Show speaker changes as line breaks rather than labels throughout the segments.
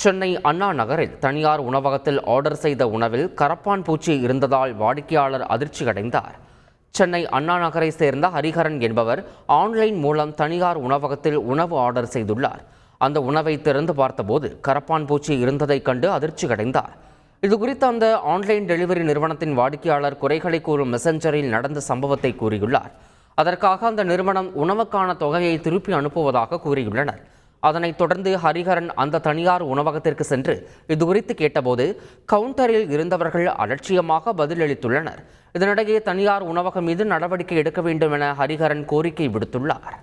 சென்னை அண்ணா நகரில் தனியார் உணவகத்தில் ஆர்டர் செய்த உணவில் கரப்பான் பூச்சி இருந்ததால் வாடிக்கையாளர் அதிர்ச்சியடைந்தார். சென்னை அண்ணா நகரை சேர்ந்த ஹரிஹரன் என்பவர் ஆன்லைன் மூலம் தனியார் உணவகத்தில் உணவு ஆர்டர் செய்துள்ளார். அந்த உணவை திறந்து பார்த்தபோது கரப்பான் பூச்சி இருந்ததைக் கண்டு அதிர்ச்சியடைந்தார். இதுகுறித்து அந்த ஆன்லைன் டெலிவரி நிறுவனத்தின் வாடிக்கையாளர் குறைகளை கூறும் மெசஞ்சரில் நடந்த சம்பவத்தை கூறியுள்ளார். அதற்காக அந்த நிறுவனம் உணவுக்கான தொகையை திருப்பி அனுப்புவதாக கூறியுள்ளனர். அதனைத் தொடர்ந்து ஹரிஹரன் அந்த தனியார் உணவகத்திற்கு சென்று இதுகுறித்து கேட்டபோது கவுண்டரில் இருந்தவர்கள் அலட்சியமாக பதிலளித்துள்ளனர். இதனிடையே தனியார் உணவகம் மீது நடவடிக்கை எடுக்க வேண்டும் என ஹரிஹரன் கோரிக்கை விடுத்துள்ளார்.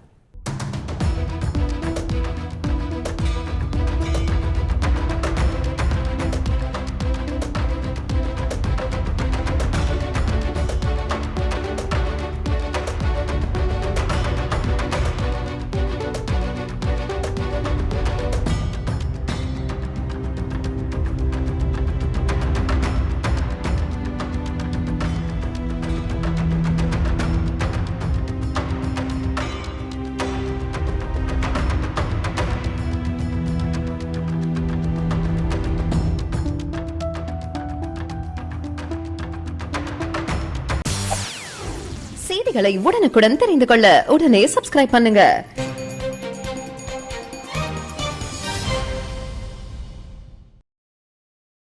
செய்திகளை உடனுக்குடன் தெரிந்து கொள்ள உடனே சப்ஸ்கிரைப் பண்ணுங்க.